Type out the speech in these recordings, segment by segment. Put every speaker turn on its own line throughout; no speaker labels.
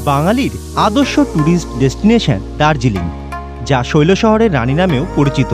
বাঙালির আদর্শ tourist destination Darjeeling, যা শৈল শহরের রানী নামেও পরিচিত।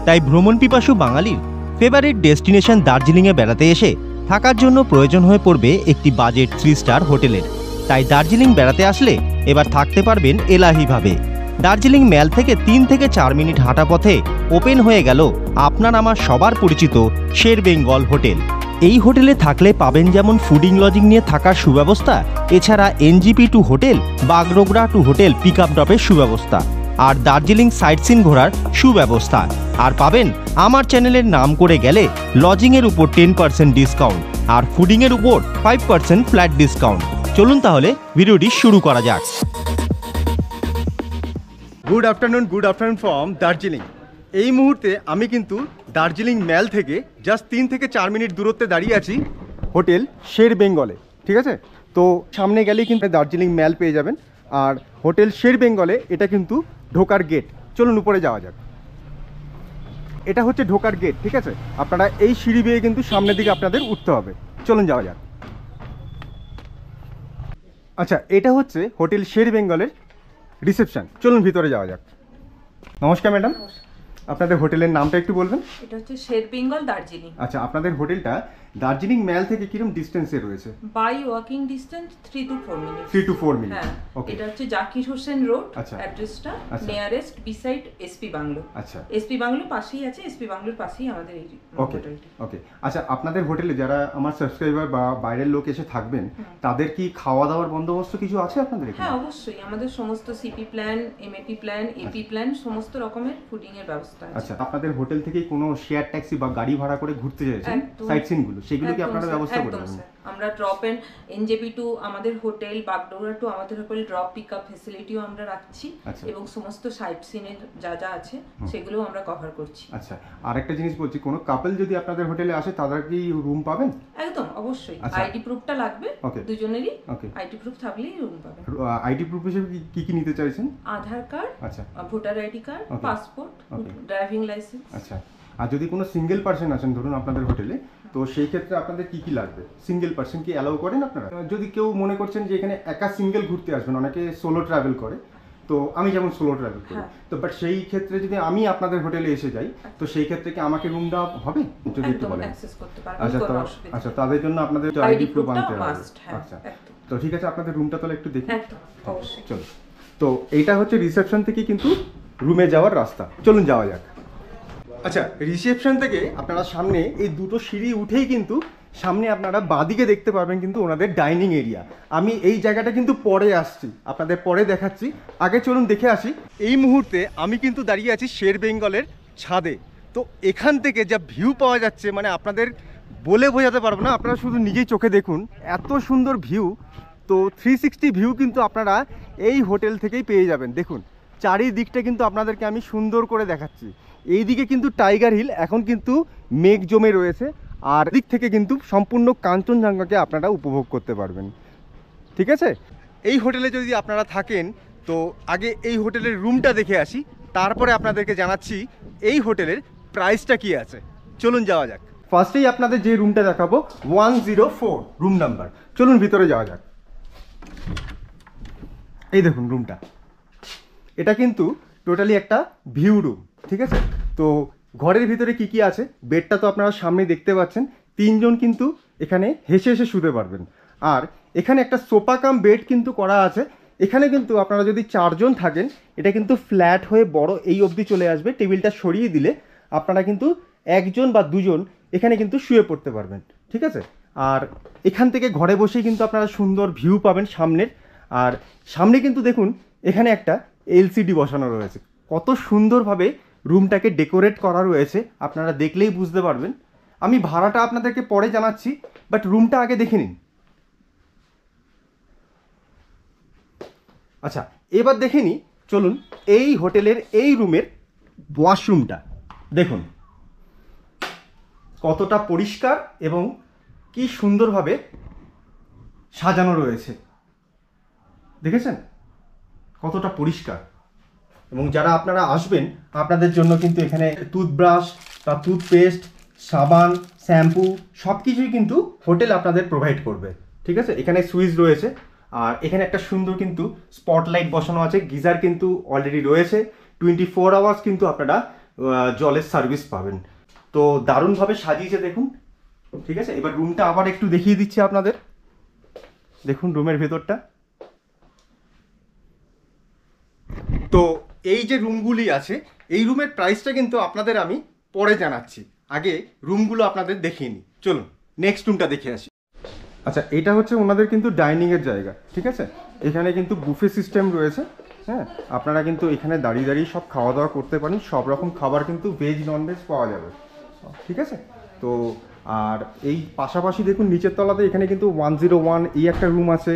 তাই ভ্রমণ পিপাসু বাঙালির ফেভারিট ডেস্টিনেশন দার্জিলিংয়ে বেড়াতে এসে থাকার জন্য প্রয়োজন হয়ে পড়বে একটি বাজেট 3 স্টার হোটেলের। তাই দার্জিলিং বেড়াতে আসলে এবার থাকতে পারবেন এলাহিভাবে। দার্জিলিং ম্যাল থেকে 3 থেকে 4 মিনিট হাঁটা পথে ওপেন হয়ে গেল আপনার আমার সবার পরিচিত শের বেঙ্গল হোটেল। এই হোটেলে থাকলে পাবেন যেমন ফুডিং লজিং নিয়ে থাকার সুব্যবস্থা, এছাড়া NJP to hotel, Bagdogra to hotel pick up ড্রপের সুব্যবস্থা, আর দার্জিলিং সাইট সিন ঘোরার সুব্যবস্থা। আর পাবেন আমার চ্যানেলের নাম করে গেলে লজিংয়ের উপর 10% ডিসকাউন্ট আর ফুডিংয়ের উপর 5% ফ্ল্যাট ডিসকাউন্ট। চলুন তাহলে ভিডিওটি শুরু করা যাক।
Good afternoon from Darjeeling. এই মুহূর্তে আমি কিন্তু দার্জিলিং ম্যাল থেকে জাস্ট 3 থেকে 4 মিনিট দূরত্বে দাঁড়িয়ে আছি হোটেল শের বেঙ্গলে। ঠিক আছে, তো সামনে গেলেই কিন্তু দার্জিলিং ম্যাল পেয়ে যাবেন। আর হোটেল শের বেঙ্গলে এটা কিন্তু ঢোকার গেট। চলুন উপরে যাওয়া যাক। এটা হচ্ছে ঢোকার গেট। ঠিক আছে, আপনারা এই সিঁড়ি বেয়ে কিন্তু সামনের দিকে আপনাদের উঠতে হবে। চলুন যাওয়া যাক। আচ্ছা, এটা হচ্ছে হোটেল শের বেঙ্গলের রিসেপশন। চলুন ভিতরে যাওয়া যাক। নমস্কার ম্যাডাম, আপনাদের হোটেলের নামটা একটু বলবেন?
এটা হচ্ছে শের বেঙ্গল দার্জিলিং।
আচ্ছা, আপনাদের হোটেলটা দার্জিলিং ম্যাল থেকে কিরকম ডিস্টেন্সে রয়েছে?
By walking distance 3 to 4 minute.
3 to 4 minute.
হ্যাঁ,
ওকে।
এটা হচ্ছে জাকির হোসেন রোড।
আচ্ছা।
অ্যাড্রেসটা
আচ্ছা।
Nearest beside SP bungalow.
আচ্ছা,
এসপি বাংলো পাশেই আছে, এসপি বাংলোর পাশেই আমাদের এই
ওকে
হোটেলটা।
ওকে। আচ্ছা, আপনাদের হোটেলে যারা আমার সাবস্ক্রাইবার বা বাইরের লোক এসে থাকবেন, তাদের কি খাওয়া দাওয়ার বন্দোবস্ত কিছু আছে আপনাদের এখানে?
হ্যাঁ, অবশ্যই। আমাদের সমস্ত CP plan, MAP plan, AP plan, সমস্ত রকমের ফুডিং এর ব্যবস্থা আছে।
আচ্ছা, আপনাদের হোটেল থেকে কোনো শেয়ার ট্যাক্সি বা গাড়ি ভাড়া করে ঘুরতে চাইছেন সাইট সিন গুলো, সেগুলো কি আপনারা ব্যবস্থা করে দেবেন?
আমরা ড্রপ এন্ড এনজেপি টু আমাদের হোটেল, বাগডোগরা টু আমাদের হোটেল ড্রপ পিক আপ ফ্যাসিলিটিও আমরা রাখছি এবং সমস্ত সাইট সিনের যা যা আছে সেগুলো আমরা কভার করছি।
আচ্ছা, আরেকটা জিনিস বলছি, কোনো কাপল যদি আপনাদের হোটেলে আসে তারা কি রুম পাবেন?
একদম অবশ্যই।
আচ্ছা।
আইডি প্রুফটা লাগবে দুজনেরই। আইডি প্রুফ থাকলেই রুম পাবেন।
আইডি প্রুফ হিসেবে কি কি নিতে চাইছেন?
আধার কার্ড,
আচ্ছা,
voter ID card, passport, driving licence.
আচ্ছা, আর যদি কোনো সিঙ্গেল পারসন আছেন ধরুন আপনাদের হোটেলে, তো সেই ক্ষেত্রে আপনাদের কি কি লাগবে? সিঙ্গেল পারসন কি অ্যালাউ করেন আপনারা? যদি কেউ মনে করছেন যে এখানে একা সিঙ্গেল ঘুরতে আসবেন, অনেকে সোলো ট্রাভেল করে, তো আমি যেমন সোলো ট্রাভেল করি, তো বাট সেই ক্ষেত্রে যদি আমি আপনাদের হোটেলে এসে যাই, তো সেই ক্ষেত্রে কি আমাকে রুম দেওয়া হবে? যদি একটু বলেন। আচ্ছা, তাদের জন্য আপনাদের আইডি প্রুফ আনতে হবে। আচ্ছা, তো ঠিক আছে, আপনাদের রুমটা তাহলে একটু দেখি। চলো, তো এইটা হচ্ছে রিসেপশন থেকে কিন্তু রুমে যাওয়ার রাস্তা। চলুন যাওয়া যাক। আচ্ছা, রিসেপশন থেকে আপনারা সামনে এই দুটো সিঁড়ি উঠেই কিন্তু সামনে আপনারা বাঁদিকে দেখতে পারবেন কিন্তু ওনাদের ডাইনিং এরিয়া। আমি এই জায়গাটা কিন্তু পরে আসছি, আপনাদের পরে দেখাচ্ছি। আগে চলুন দেখে আসি। এই মুহূর্তে আমি কিন্তু দাঁড়িয়ে আছি শের বেঙ্গলের ছাদে। তো এখান থেকে যা ভিউ পাওয়া যাচ্ছে, মানে আপনাদের বলে বোঝাতে পারবো না, আপনারা শুধু নিজেই চোখে দেখুন, এত সুন্দর ভিউ। তো 360 ভিউ কিন্তু আপনারা এই হোটেল থেকেই পেয়ে যাবেন। দেখুন চারিদিকটা কিন্তু আপনাদেরকে আমি সুন্দর করে দেখাচ্ছি। এইদিকে কিন্তু টাইগার হিল এখন কিন্তু মেঘ জমে রয়েছে, আর দিক থেকে কিন্তু সম্পূর্ণ কাঞ্চনজঙ্ঘাকে আপনারা উপভোগ করতে পারবেন। ঠিক আছে, এই হোটেলে যদি আপনারা থাকেন, তো আগে এই হোটেলের রুমটা দেখে আসি, তারপরে আপনাদেরকে জানাচ্ছি এই হোটেলের প্রাইসটা কি আছে। চলুন যাওয়া যাক। ফার্স্টেই আপনাদের যে রুমটা দেখাবো 104 রুম নাম্বার। চলুন ভিতরে যাওয়া যাক। এই দেখুন রুমটা, এটা কিন্তু টোটালি একটা ভিউ রুম। ঠিক আছে, তো ঘরের ভিতরে কি কি আছে, বেডটা তো আপনারা সামনে দেখতে পাচ্ছেন। 3 জন কিন্তু এখানে হেসে হেসে শুতে পারবেন। আর এখানে একটা সোফা কাম বেড কিন্তু করা আছে। এখানে কিন্তু আপনারা যদি 4 জন থাকেন, এটা কিন্তু ফ্ল্যাট হয়ে বড় এই অবধি চলে আসবে। টেবিলটা সরিয়ে দিলে আপনারা কিন্তু 1 জন বা 2 জন এখানে কিন্তু শুয়ে পড়তে পারবেন। ঠিক আছে, আর এখান থেকে ঘরে বসেই কিন্তু আপনারা সুন্দর ভিউ পাবেন সামনের। আর সামনে কিন্তু দেখুন এখানে একটা এলসিডি বসানো রয়েছে। কত সুন্দরভাবে রুমটাকে ডেকোরেট করা রয়েছে, আপনারা দেখলেই বুঝতে পারবেন। আমি ভাড়াটা আপনাদেরকে পরে জানাচ্ছি, বাট রুমটা আগে দেখে নিন। আচ্ছা, এবার দেখে নিই, চলুন এই হোটেলের এই রুমের ওয়াশরুমটা দেখুন কতটা পরিষ্কার এবং কি সুন্দরভাবে সাজানো রয়েছে। দেখেছেন কতটা পরিষ্কার? এবং যারা আপনারা আসবেন, আপনাদের জন্য কিন্তু এখানে টুথব্রাশ বা টুথপেস্ট, সাবান, শ্যাম্পু সব কিছুই কিন্তু হোটেল আপনাদের প্রোভাইড করবে। ঠিক আছে, এখানে সুইচ রয়েছে, আর এখানে একটা সুন্দর কিন্তু স্পটলাইট বসানো আছে, গিজার কিন্তু অলরেডি রয়েছে, 24 আওয়ার্স কিন্তু আপনারা জলের সার্ভিস পাবেন। তো দারুণভাবে সাজিয়েছে দেখুন। ঠিক আছে, এবার রুমটা আবার একটু দেখিয়ে দিচ্ছি আপনাদের। দেখুন রুমের ভেতরটা। তো এই যে রুমগুলি আছে, এই রুমের প্রাইসটা কিন্তু আপনাদের আমি পরে জানাচ্ছি, আগে রুমগুলো আপনাদের দেখিয়ে নিই। চলুন নেক্সট রুমটা দেখে আসি। আচ্ছা, এটা হচ্ছে ওনাদের কিন্তু ডাইনিংয়ের জায়গা। ঠিক আছে, এখানে কিন্তু বুফে সিস্টেম রয়েছে। হ্যাঁ, আপনারা কিন্তু এখানে দাঁড়িয়ে দাঁড়িয়ে সব খাওয়া দাওয়া করতে পারেন, সব রকম খাবার কিন্তু ভেজ ননভেজ পাওয়া যাবে। ঠিক আছে, তো আর এই পাশাপাশি দেখুন নিচের তলাতে এখানে কিন্তু 101 এই একটা রুম আছে,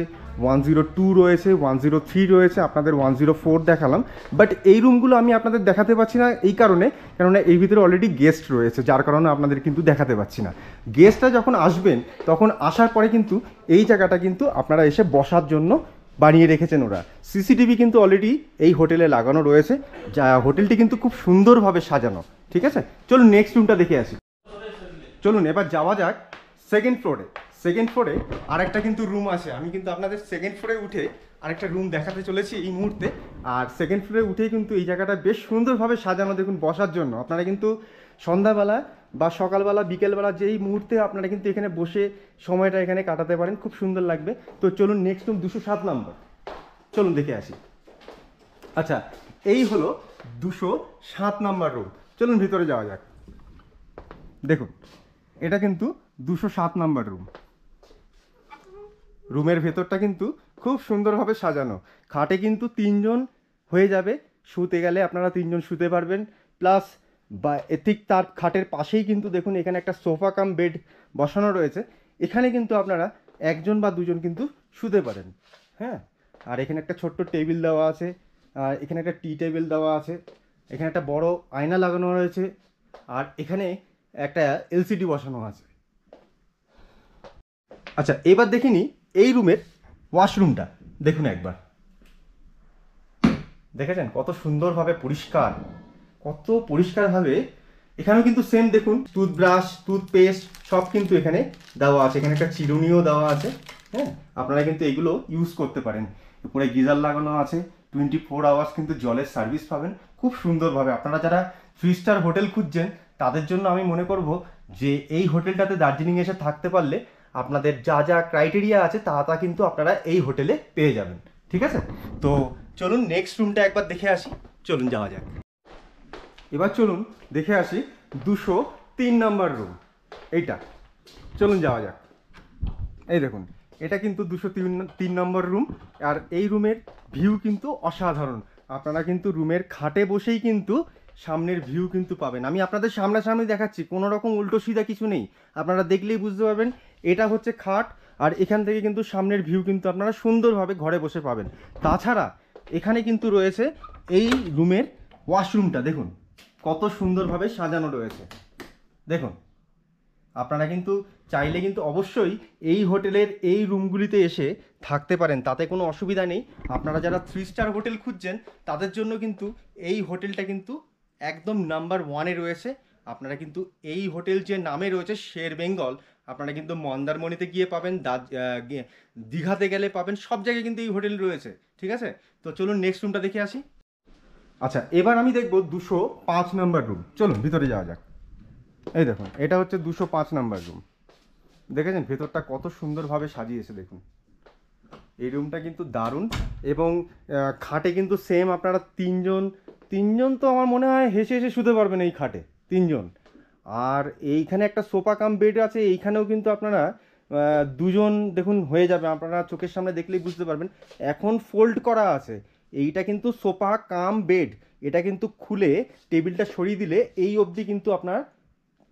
102 রয়েছে, 103 রয়েছে, আপনাদের 104 দেখালাম। বাট এই রুমগুলো আমি আপনাদের দেখাতে পাচ্ছি না এই কারণে, কেননা এই ভিতরে অলরেডি গেস্ট রয়েছে, যার কারণে আপনাদের কিন্তু দেখাতে পাচ্ছি না। গেস্টরা যখন আসবেন তখন আসার পরে কিন্তু এই জায়গাটা কিন্তু আপনারা এসে বসার জন্য বানিয়ে রেখেছেন ওরা। সিসিটিভি কিন্তু অলরেডি এই হোটেলে লাগানো রয়েছে, যা হোটেলটি কিন্তু খুব সুন্দরভাবে সাজানো। ঠিক আছে, চলুন নেক্সট রুমটা দেখে আসি। চলুন এবার যাওয়া যাক সেকেন্ড ফ্লোরে। সেকেন্ড ফ্লোরে আরেকটা কিন্তু রুম আছে, আমি কিন্তু আপনাদের সেকেন্ড ফ্লোরে উঠে আরেকটা রুম দেখাতে চলেছি এই মুহূর্তে। আর সেকেন্ড ফ্লোরে উঠেই কিন্তু এই জায়গাটা বেশ সুন্দরভাবে সাজানো দেখুন বসার জন্য। আপনারা কিন্তু সন্ধ্যাবেলা বা সকালবেলা বিকেলবেলা যেই মুহূর্তে আপনারা কিন্তু এখানে বসে সময়টা এখানে কাটাতে পারেন, খুব সুন্দর লাগবে। তো চলুন নেক্সট রুম 207 নম্বর, চলুন দেখে আসি। আচ্ছা, এই হলো 207 নম্বর রুম, চলুন ভিতরে যাওয়া যাক। দেখুন এটা কিন্তু 207 নম্বর রুম। রুমের ভেতরটা কিন্তু খুব সুন্দরভাবে সাজানো। খাটে কিন্তু 3 জন হয়ে যাবে, শুতে গেলে আপনারা 3 জন শুতে পারবেন। প্লাস বা ঠিক তার খাটের পাশেই কিন্তু দেখুন এখানে একটা সোফা কাম বেড বসানো রয়েছে, এখানে কিন্তু আপনারা 1 জন বা 2 জন কিন্তু শুতে পারেন। হ্যাঁ, আর এখানে একটা ছোট্ট টেবিল দেওয়া আছে, আর এখানে একটা টি টেবিল দেওয়া আছে, এখানে একটা বড় আয়না লাগানো রয়েছে, আর এখানে একটা এলসিডি বসানো আছে। আচ্ছা, এবার দেখে নিই এই রুমের ওয়াশরুমটা। দেখুন একবার, দেখেছেন কত সুন্দরভাবে পরিষ্কার, কত পরিষ্কারভাবে। এখানেও কিন্তু সেম দেখুন টুথব্রাশ, টুথপেস্ট সব কিন্তু এখানে দেওয়া আছে, এখানে একটা চিরুনিও দেওয়া আছে। হ্যাঁ, আপনারা কিন্তু এগুলো ইউজ করতে পারেন। উপরে গিজার লাগানো আছে, 24 আওয়ার্স কিন্তু জলের সার্ভিস পাবেন খুব সুন্দরভাবে। আপনারা যারা 3 স্টার হোটেল খুঁজছেন তাদের জন্য আমি মনে করব যে এই হোটেলটাতে দার্জিলিং এসে থাকতে পারলে আপনাদের যা যা ক্রাইটেরিয়া আছে তা কিন্তু আপনারা এই হোটেলে পেয়ে যাবেন। ঠিক আছে, তো চলুন নেক্সট রুমটা একবার দেখে আসি। চলুন যাওয়া যাক। এবার চলুন দেখে আসি 203 নম্বর রুম, এইটা। চলুন যাওয়া যাক। এই দেখুন এটা কিন্তু 203 নম্বর রুম। আর এই রুমের ভিউ কিন্তু অসাধারণ। আপনারা কিন্তু রুমের খাটে বসেই কিন্তু সামনের ভিউ কিন্তু পাবেন। আমি আপনাদের সামনাসামনি দেখাচ্ছি, কোনো রকম উল্টো সিধা কিছু নেই, আপনারা দেখলেই বুঝতে পারবেন। এটা হচ্ছে খাট, আর এখান থেকে কিন্তু সামনের ভিউ কিন্তু আপনারা সুন্দরভাবে ঘরে বসে পাবেন। তাছাড়া এখানে কিন্তু রয়েছে এই রুমের ওয়াশরুমটা, দেখুন কত সুন্দরভাবে সাজানো রয়েছে। দেখুন আপনারা কিন্তু চাইলে কিন্তু অবশ্যই এই হোটেলের এই রুমগুলিতে এসে থাকতে পারেন, তাতে কোনো অসুবিধা নেই। আপনারা যারা 3 স্টার হোটেল খুঁজছেন তাদের জন্য কিন্তু এই হোটেলটা কিন্তু একদম নাম্বার 1-এ রয়েছে। আপনারা কিন্তু এই হোটেল যে নামে রয়েছে শের বেঙ্গল, আপনারা কিন্তু মন্দারমণিতে গিয়ে পাবেন, দীঘাতে গেলে পাবেন, সব জায়গায় কিন্তু এই হোটেল রয়েছে। ঠিক আছে, তো চলুন নেক্সট রুমটা দেখে আসি। আচ্ছা, এবার আমি দেখব 205 নম্বর রুম, চলুন ভিতরে যাওয়া যাক। এই দেখুন এটা হচ্ছে 205 নম্বর রুম। দেখেছেন ভেতরটা কত সুন্দরভাবে সাজিয়েছে, দেখুন এই রুমটা কিন্তু দারুণ। এবং খাটে কিন্তু সেম আপনারা 3 জন তো আমার মনে হয় হেসে হেসে শুতে পারবেন এই খাটে 3 জন। আর এইখানে একটা সোফা কাম বেড আছে, এইখানেও কিন্তু আপনারা 2 জন দেখুন হয়ে যাবে, আপনারা চোখের সামনে দেখলেই বুঝতে পারবেন। এখন ফোল্ড করা আছে, এইটা কিন্তু সোফা কাম বেড, এটা কিন্তু খুলে টেবিলটা সরিয়ে দিলে এই অবধি কিন্তু আপনার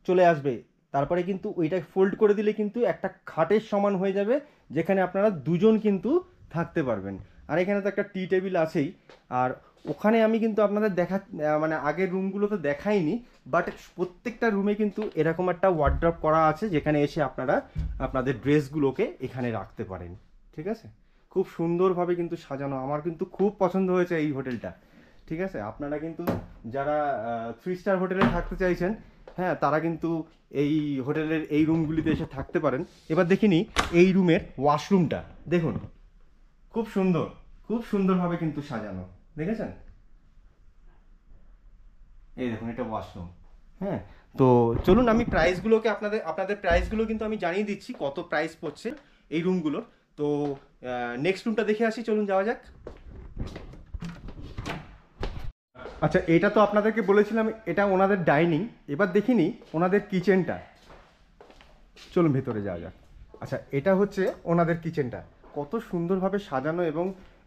চলে আসবে। তারপরে কিন্তু ওইটা ফোল্ড করে দিলে কিন্তু একটা খাটের সমান হয়ে যাবে, যেখানে আপনারা 2 জন কিন্তু থাকতে পারবেন। আর এখানে তো একটা টি টেবিল আছেই। আর ওখানে আমি কিন্তু আপনাদের মানে আগের রুমগুলোতে দেখাইনি, বাট প্রত্যেকটা রুমে কিন্তু এরকম একটা ওয়ার্ড্রপ করা আছে, যেখানে এসে আপনারা আপনাদের ড্রেসগুলোকে এখানে রাখতে পারেন। ঠিক আছে, খুব সুন্দরভাবে কিন্তু সাজানো, আমার কিন্তু খুব পছন্দ হয়েছে এই হোটেলটা। ঠিক আছে, আপনারা কিন্তু যারা 3 স্টার হোটেলে থাকতে চাইছেন, হ্যাঁ, তারা কিন্তু এই হোটেলের এই রুমগুলিতে এসে থাকতে পারেন। এবার দেখিনি এই রুমের ওয়াশরুমটা, দেখুন খুব সুন্দর, খুব সুন্দরভাবে কিন্তু সাজানো, দেখেছেন? এই দেখুন, এটা ওয়াশরুম। হ্যাঁ, তো চলুন আমি প্রাইসগুলোকে আপনাদের প্রাইসগুলো কিন্তু আমি জানিয়ে দিচ্ছি কত প্রাইস পড়ছে এই রুমগুলোর। তো নেক্সট রুমটা দেখে আসি, চলুন যাওয়া যাক। আচ্ছা, এটা তো আপনাদেরকে বলেছিলাম এটা ওনাদের ডাইনিং, এবার দেখিনি ওনাদের কিচেনটা, চলুন ভেতরে যাওয়া যাক। আচ্ছা, এটা হচ্ছে ওনাদের কিচেনটা, কত সুন্দরভাবে সাজানো এবং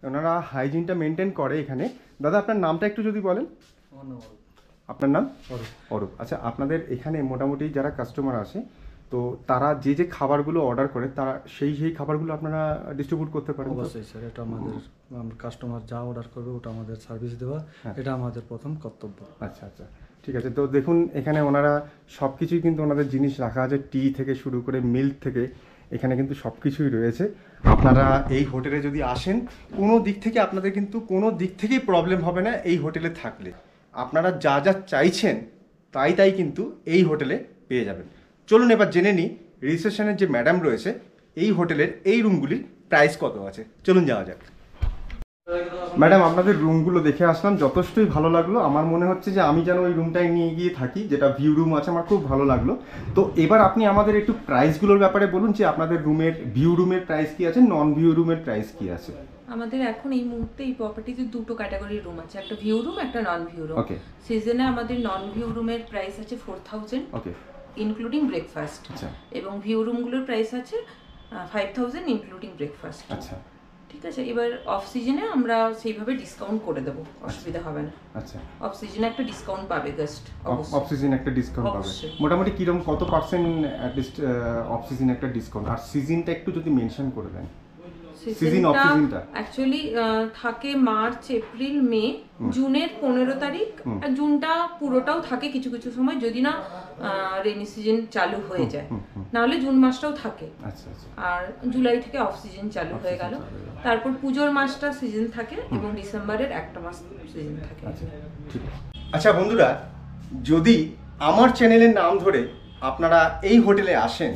ওনারা হাইজিনটা মেনটেন করে এখানে। দাদা, আপনার নামটা একটু যদি বলেন। আপনার নাম? অরূপ। আচ্ছা, আপনাদের এখানে মোটামুটি যারা কাস্টমার আসে তো তারা যে যে খাবারগুলো অর্ডার করে তারা সেই খাবারগুলো আপনারা ডিস্ট্রিবিউট করতে পারেন?
অবশ্যই স্যার, এটা আমাদের কাস্টমার যা অর্ডার করবে ওটা আমাদের সার্ভিস দেওয়া, এটা আমাদের প্রথম কর্তব্য।
আচ্ছা আচ্ছা, ঠিক আছে। তো দেখুন এখানে ওনারা সব কিছুই কিন্তু ওনাদের জিনিস রাখা আছে, টি থেকে শুরু করে মিল্ক থেকে এখানে কিন্তু সব কিছুই রয়েছে। আপনারা এই হোটেলে যদি আসেন কোনো দিক থেকে আপনাদের কিন্তু কোনো দিক থেকেই প্রবলেম হবে না এই হোটেলে থাকলে। আপনারা যা যা চাইছেন তাই কিন্তু এই হোটেলে পেয়ে যাবেন। চলুন এবার জেনে নিই রিসেপশনের যে ম্যাডাম রয়েছে এই হোটেলের এই রুমগুলির প্রাইস কত আছে। চলুন যাওয়া যাক। ম্যাডাম, আপনাদের রুমগুলো দেখে আসলাম, যথেষ্টই ভালো লাগলো। আমার মনে হচ্ছে যে আমি যেন ওই রুমটায় নিয়ে গিয়ে থাকি, যেটা ভিউ রুম আছে, আমার খুব ভালো লাগলো। তো এবার আপনি আমাদের একটু প্রাইসগুলোর ব্যাপারে বলুন যে আপনাদের রুমের ভিউ রুমের প্রাইস কি আছে, নন ভিউ রুমের প্রাইস কি আছে?
আমাদের এখন এই মুহূর্তে এই প্রপার্টিতে দুটো ক্যাটাগরির রুম আছে, একটা ভিউ রুম, একটা নন ভিউ রুম।
ওকে।
সিজনে আমাদের নন ভিউ রুমের প্রাইস আছে 4000,
ওকে,
ইনক্লুডিং ব্রেকফাস্ট।
আচ্ছা।
এবং ভিউ রুমগুলোর প্রাইস আছে 5000 ইনক্লুডিং ব্রেকফাস্ট।
আচ্ছা,
ঠিক আছে। এবার অফ সিজনে আমরা সেইভাবে ডিসকাউন্ট করে দেবো, অসুবিধা হবে না।
আচ্ছা,
অফ সিজনে একটা ডিসকাউন্ট পাবে গেস্ট।
অফ সিজন একটা ডিসকাউন্ট পাবে। মোটামুটি কিরকম কত পার্সেন্ট অ্যাটলিস্ট অফ সিজন একটা ডিসকাউন্ট? আর সিজনটা একটু যদি মেনশন করে দেন। সিজন অফ সিজনটা
অ্যাকচুয়ালি থাকে মার্চ, এপ্রিল, মে, জুনের 15 তারিখ। আর জুনটা পুরোটাও থাকে কিছু কিছু সময়, যদি না রেনি সিজন চালু হয়ে যায়, নাহলে জুন মাসটাও থাকে।
আচ্ছা আচ্ছা।
আর জুলাই থেকে অফ সিজন চালু হয়ে গেল। তারপর পুজোর মাসটা সিজন থাকে এবং ডিসেম্বরের একটা মাস সিজন থাকে।
ঠিক। আচ্ছা বন্ধুরা, যদি আমার চ্যানেলের নাম ধরে আপনারা এই হোটেলে আসেন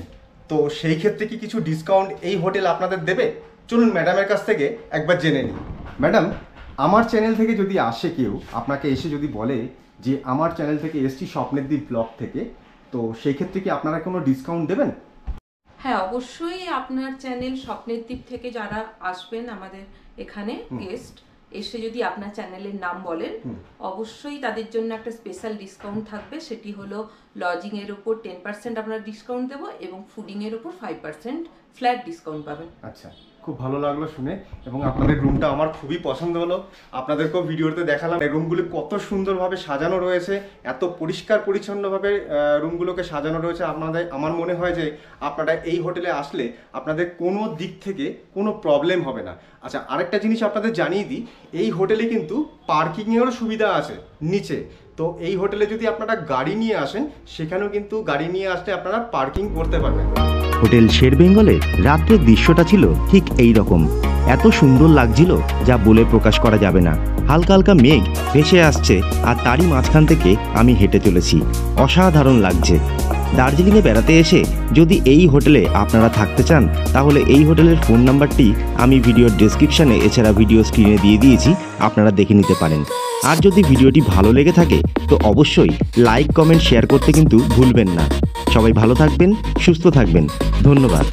তো সেই ক্ষেত্রে কি কিছু ডিসকাউন্ট এই হোটেল আপনাদের দেবে? চলুন ম্যাডামের কাছ থেকে একবার জেনে নিই। ম্যাডাম, আমার চ্যানেল থেকে যদি আসে কেউ, আপনাকে এসে যদি বলে যে আমার চ্যানেল থেকে এসছি স্বপ্নের দ্বীপ ব্লগ থেকে, তো সেই ক্ষেত্রে কি আপনারা কোনো ডিসকাউন্ট দেবেন?
হ্যাঁ, অবশ্যই। আপনার চ্যানেল স্বপ্নের দ্বীপ থেকে যারা আসবেন আমাদের এখানে গেস্ট এসে যদি আপনার চ্যানেলের নাম বলেন, অবশ্যই তাদের জন্য একটা স্পেশাল ডিসকাউন্ট থাকবে। সেটি হলো লজিং এর উপর 10% আপনারা ডিসকাউন্ট দেবো এবং ফুডিং এর উপর 5% ফ্ল্যাট ডিসকাউন্ট পাবেন।
আচ্ছা, খুব ভালো লাগলো শুনে, এবং আপনাদের রুমটা আমার খুবই পছন্দ হলো। আপনাদেরকেও ভিডিওতে দেখালাম এই রুমগুলি কত সুন্দরভাবে সাজানো রয়েছে, এত পরিষ্কার পরিচ্ছন্নভাবে রুমগুলোকে সাজানো রয়েছে। আমার মনে হয় যে আপনারা এই হোটেলে আসলে আপনাদের কোনো দিক থেকে কোনো প্রবলেম হবে না। আচ্ছা, আরেকটা জিনিস আপনাদের জানিয়ে দিই, এই হোটেলে কিন্তু পার্কিংয়েরও সুবিধা আছে নিচে। তো এই হোটেলে যদি আপনারা গাড়ি নিয়ে আসেন সেখানেও কিন্তু গাড়ি নিয়ে আসলে আপনারা পার্কিং করতে পারবেন।
হোটেল শের বেঙ্গলে রাত্রের দৃশ্যটা ছিল ঠিক এই রকম। এত সুন্দর লাগছিল যা বলে প্রকাশ করা যাবে না। হালকা হালকা মেঘ ভেসে আসছে আর তারই মাঝখান থেকে আমি হেঁটে চলেছি। অসাধারণ লাগছে। দার্জিলিংয়ে বেড়াতে এসে যদি এই হোটেলে আপনারা থাকতে চান তাহলে এই হোটেলের ফোন নাম্বারটি আমি ভিডিওর ডেসক্রিপশানে এছাড়া ভিডিও স্ক্রিনে দিয়ে দিয়েছি, আপনারা দেখে নিতে পারেন। আর যদি ভিডিওটি ভালো লেগে থাকে তো অবশ্যই লাইক, কমেন্ট, শেয়ার করতে কিন্তু ভুলবেন না। সবাই ভালো থাকবেন, সুস্থ থাকবেন। ধন্যবাদ।